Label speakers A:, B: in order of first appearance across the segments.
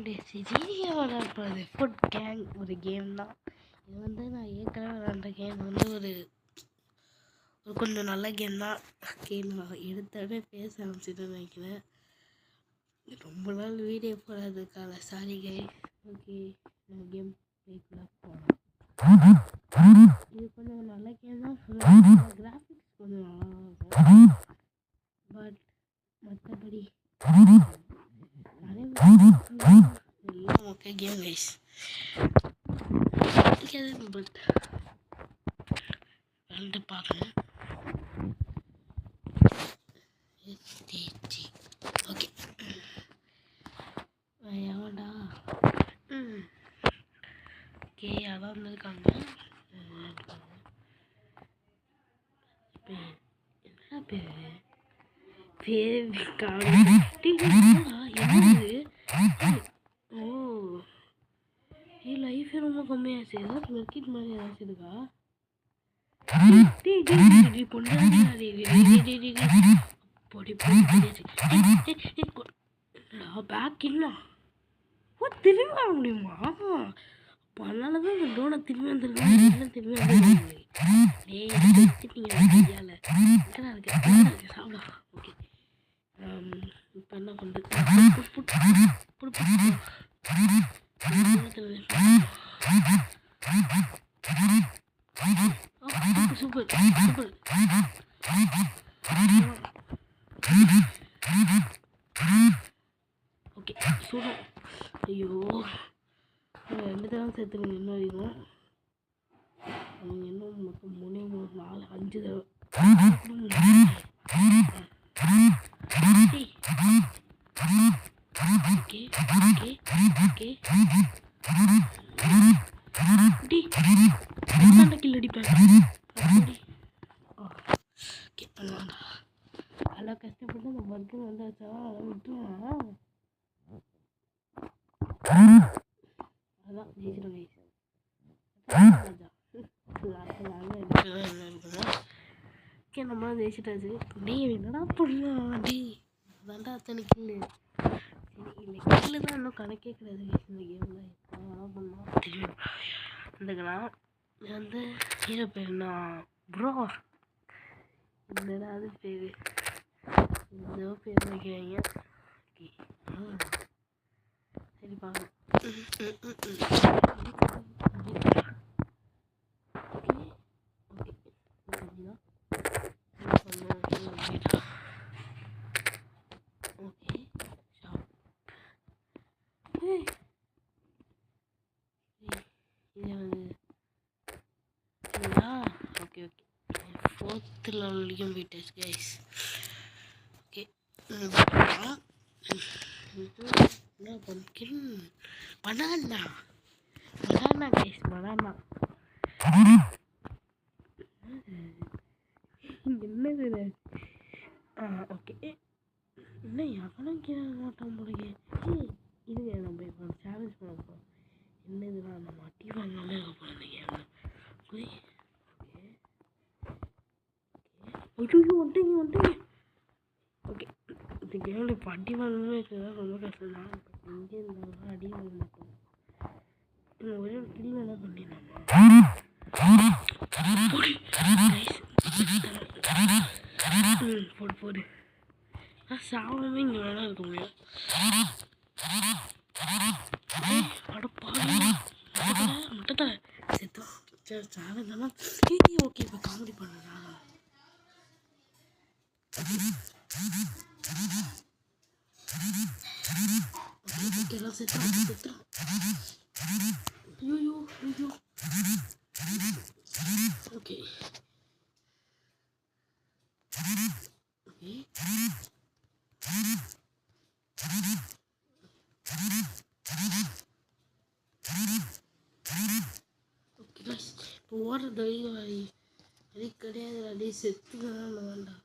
A: நம்மளுடைய ஜிடிஏ விளையாடுறது food gang ஒரு கேம் தான். இது வந்து நான் ஏற்கனவே விளையாண்ட கேம் வந்து ஒரு கொஞ்சம் நல்ல கேம் தான். நான் எடுத்தோடனே பேச ஆரம்பிச்சுட்டு நினைக்கிறேன். ரொம்ப நாள் வீடியோ போடாததுக்கான சாரிகை. ஓகே, நம்ம கேம் பிளேக்குள்ளே போகலாம். இது கொஞ்சம் நல்ல கேம் தான் சொல்லுவாங்க. கிராஃபிக்ஸ் கொஞ்சம் நல்லா இருக்கும். பட் மற்றபடி okay game guys. But ரெண்டு பார்க்கணும். ஓகே எவன்டா ஓகே அதான் வந்துருக்காங்க. என்ன பேரு ஓ லைஃபே ரொம்ப கம்மியாச்சு. ஏதாவது மெர்கிட் மாதிரி ஏதாச்சும் இருக்கா? பேக் இல்லை திரும்பி வர முடியுமா? அதனாலதான் இந்த டோனை திரும்பி வந்துருக்கேன். திரும்பி வந்து சாப்பிடா. ஓகே இப்போ என்ன பண்ணுறது? Super super. Okay super. ஐயோ ரெண்டு தடவை சேர்த்துக்கணும். என்ன வரைக்கும் அவங்க இன்னும் மொத்தம் 3 4 5 தடவை. ஓகே ஓகே ஓகே கில் அடிப்பேன். ஓகே எல்லாம் கஷ்டப்பட்டு அந்த பர்க்கு வந்தாச்சா விட்டுருவான். அதான் ஜெயிச்சிடும். ஓகே நம்ம ஜெயிச்சிட்டாச்சு. டே என்னடா பண்ணலாம்? டே அதான்டா அத்தனை கில்லு. சரி இல்லை கில்லு தான் இன்னும் கணக்கே கிடையாது இந்த கேமில். என்ன பண்ணலாம் தெரியும் இருந்துக்கலாம். வந்து ஹீரோ பேர் என்ன ப்ரோ? என்னடா அது பேர் ஏதோ பேர் வைக்கிறாங்க. ஓகே சரி பாருங்க. ஓகே ஓகே 4th லெவல்லையும் போயிட்டாச்சு கைஸ். ஓகே என்ன pumpkin banana banana guys banana. என்னது? ஓகே என்ன எவனும் கீழே மாட்டான் போலயே. இது நம்ம இப்போ சேலஞ்ச் பண்ண போகிறோம். என்னதுன்னா நம்ம அடி வாங்கினாலே இருக்க போகிறோம் இந்த கேமில். ஓகே ஐயோ வந்துட்டீங்க. ஓகே இந்த கேமில் இப்போ அடி வாங்கணும்னு இருக்கிறது ரொம்ப கஷ்டம் தான். இங்கே இருந்தாலும் அடி வாங்க மாட்டோம். ஒரே ஒரு கிளி வேணா பண்ணிடலாமா? போடு சாவமே இங்கே வேணா இருக்க முடியும். முட்டை செத்தோம். சரி சாதம். ஓகே இப்போ காமெடி பண்ணுறா. எல்லாம் செத்துறோம். ஐயோ ஓகே இப்போ ஓடுறது வழி கிடையாது. அப்படியே செத்துக்கலாம் வேண்டாம்.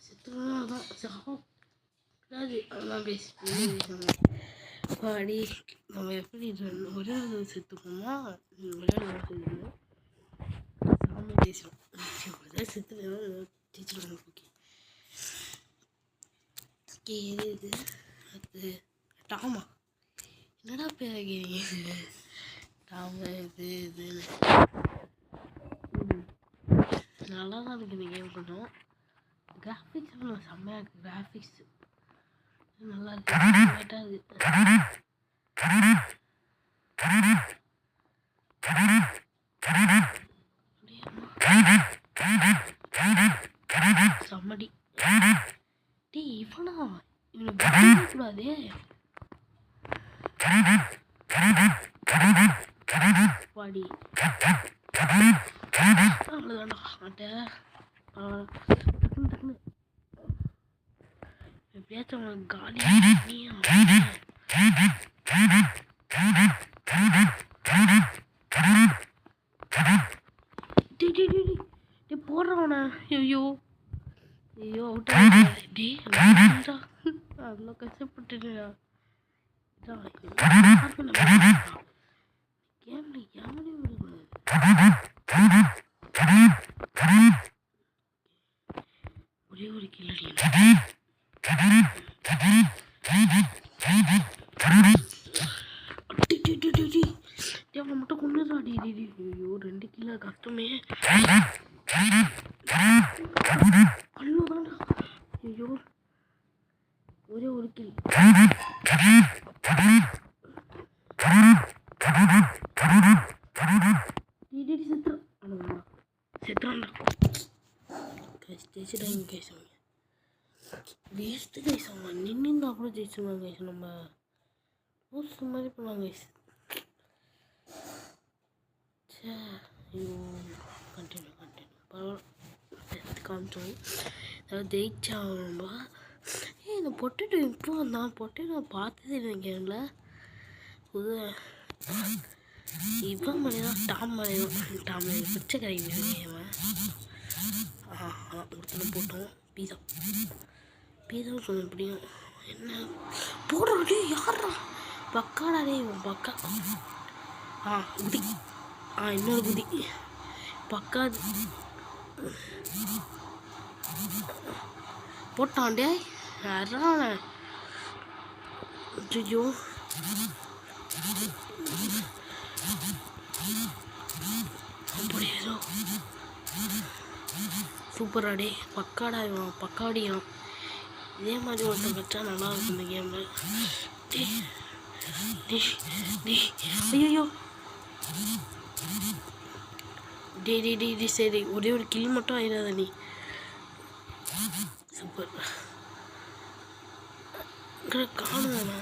A: செத்துலாம் சாப்பிடாது. அதெல்லாம் பாடி நம்ம எப்படி ஒரே ஒரு செத்துக்கோமா ஒரே ஒரு செத்துக்கணும். சாமி பேசுகிறோம் செத்து டீச்சர். ஓகே இது அது டாமா என்னடா பேர் கேட்குறீங்க டாம இது நல்லா தான் இருக்குது இந்த கேம் கொஞ்சம் கிராஃபிக்ஸ் செம்மையாக இருக்குது கிராஃபிக்ஸ் நல்லா இருக்கு நீட்டாக இருக்குது சம்மடி டே இவனா இவனை கூடாதே பாடி அவ்வளோதான்டா அட்டை டக்குன்னு எப்படியாச்சும் அவனுக்கு காலி போடுறவன ஐயோ ஐயோ அவுட் டே அவ்வளோ கஷ்டப்பட்டுடா கேம்ல யாமனே ஒரே ஒரு கில்லடி அவனை மட்டும் கொண்டுறாடி ஐயோ 2 கிலோ கஷ்டமே அவ்வளோதான்டா ஐயோ ஒரே ஒரு கில் செத்துறான்டா ஜெயிச்சுட்டாங்க கைஸ் அவங்க வேஸ்ட்டு கைஸ் அவங்க நின்றுந்தா கூட ஜெயிச்சுருவாங்க கைஸ் நம்ம போஸ்ட் மாதிரி பண்ணுவாங்க கைஸ் சே ஐயோ கண்டினியூ பரவாயில்ல காமிச்சோம் அதாவது ஜெயிச்சாம்பா இந்த பொட்டேட்டோ இப்போ நான் பொட்டேட்டோ பார்த்ததே இல்லை கேமில் புது இவன் மணி தான் டாம் மணி பிச்சை கிடையாது ஒருத்தனை போட்டோம் பீஸாவும் கொஞ்சம் எப்படியும் என்ன போடுறாடே யாரா பக்காடாடே இவன் பக்கா குதி இன்னொரு குதி பக்கா போட்டான்டே யாரான ஐயோ அப்படியோ சூப்பராடே பக்காடா இவன் பக்காடியான் இதே மாதிரி ஒருத்தன் வச்சா நல்லா இருக்கும் இந்த கேமில் ஐயோ டே சரி ஒரே ஒரு கில் மட்டும் ஆயிடாத நீ சூப்பர் காணுதானா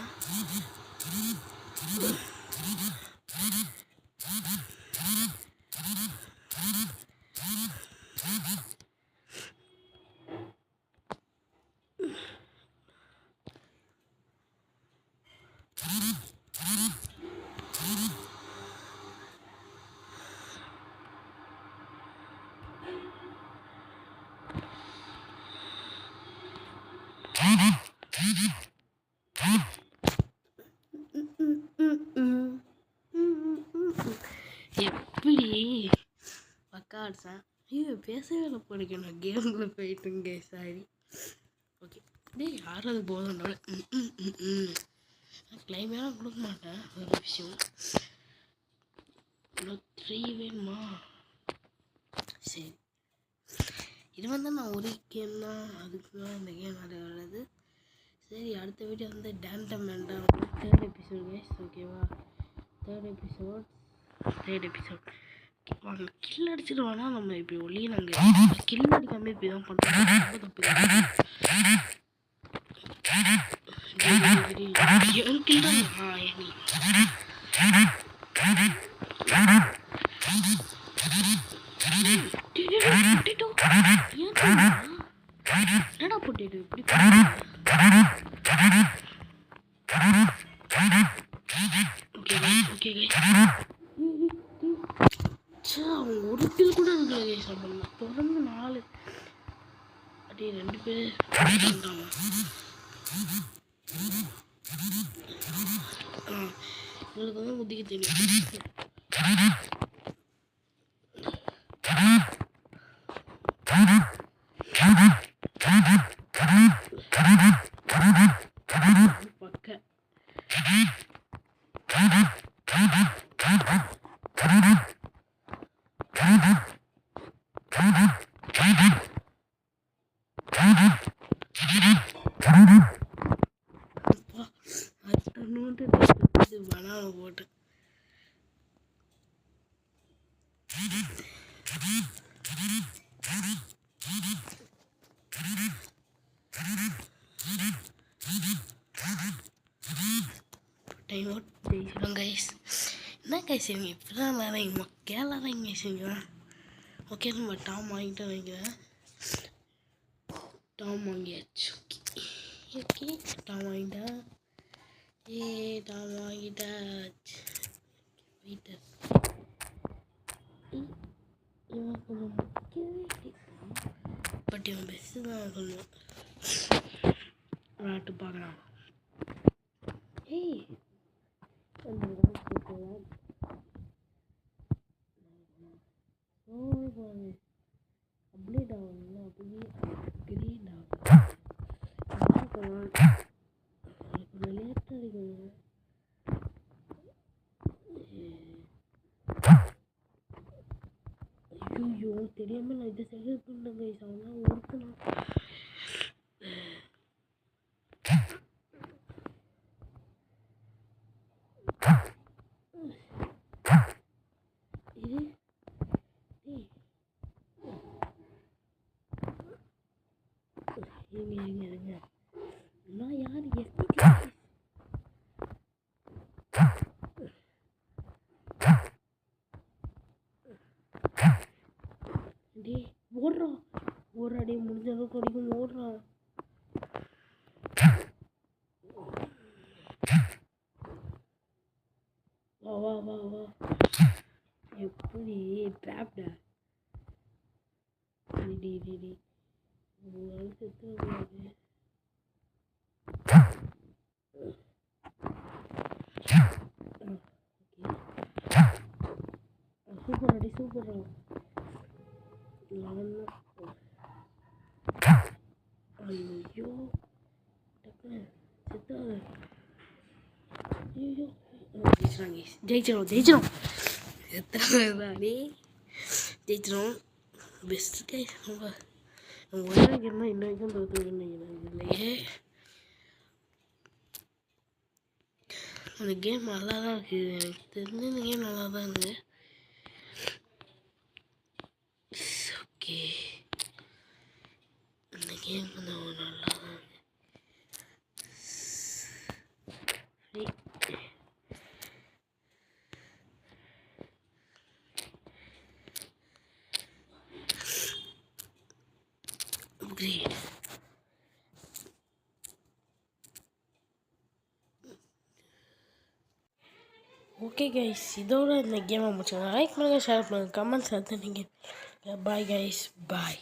A: எப்படி பக்கா அடிச்சேன் ஐயோ பேசவே இல்லை போடுங்க நான் கேமுக்குள்ளே போயிட்டுங்க சாரி ஓகே டே யாராவது போதும்னால கிளைமேலாம் கொடுக்க மாட்டேன் ஒரு விஷயம் 3 வேணுமா சரி இது வந்து நான் ஒரு கேம் தான் அதுக்கு தான் இந்த கேம் விளையாடுறது சரி அடுத்த வீடியோ வந்து டேண்டம் வேண்டாம் 3rd எபிசோட் கைஸ் ஓகேவா 3rd எபிசோட் வாங்க கில் அடிச்சுட்டு வேணா நம்ம இப்படி ஒளியே நாங்கள் கில் அடிக்காமல் இப்படி தான் பண்ணுறோம் ரொம்ப தப்பு என் கில் தான் என்னடா போட்டு இப்படி ஓகே அவங்க ஒரு கில் கூட இருக்கல கைஸ் நம்ம தொடர்ந்து 4 அப்படியே 2 பேர் உங்களுக்கு வந்து புத்திக்கு தெரியும் கைஸ் நீங்கள் இப்படி தான் விளையாடுங்க கேளாதீங்க சரிங்களா. ஓகே நம்ம டாம் வாங்கிட்டு வைக்கிறேன். டாம் வாங்கியாச்சு. ஓகே டாம் வாங்கிட்டேன். டாம் வாங்கிட்டாச்சு. வெயிட்டர் இவன் கொஞ்சம் பட் இவன் பெஸ்ட்டு தான் கொஞ்சம் விளையாட்டு பார்க்கலாம். அப்டேட் ஆகணும்ல அப்படியே கிரீன் ஆகும். கொஞ்சம் லேட்டாக இருக்கணும். ஐயோ தெரியாமல் நான் இதை செலக்ட் பண்ணேன் கைஸ். அவன் ஒருக்கணும். இருங்க நான் யார் டே ஓடுறான் ஓடுறாடே முடிஞ்ச அளவுக்கு வரைக்கும் ஓடுறான். வா வா வா வா எப்படி ட்ராப்டா டி ஒரு செத்து கூடாது. சூப்பர் அடி சூப்பர். ஐயோ டக்குனு செத்தாது. ஐயோ ஜெயிச்சிடும் எத்தனை ஜெயிச்சிடும். Best guys. நம்ம ஒரே கேம் தான் இன்ன வரைக்கும் தோற்றுருக்குன்னு இல்லையே. அந்த கேம் நல்லா தான் இருக்குது. எனக்கு தெரிஞ்ச இந்த கேம் நல்லா தான் இருக்குது. ஓகே இந்த கேம் கொஞ்சம் நல்லா தான் இருக்குது. Upgrade. ஓகே கைஸ் இதோட இந்த கேமை முடிச்சுங்க. லைக் பண்ணுங்கள், ஷேர் பண்ணுங்கள், கமெண்ட்ஸ் எடுத்து நீங்கள் பாய் கைஸ் பாய்.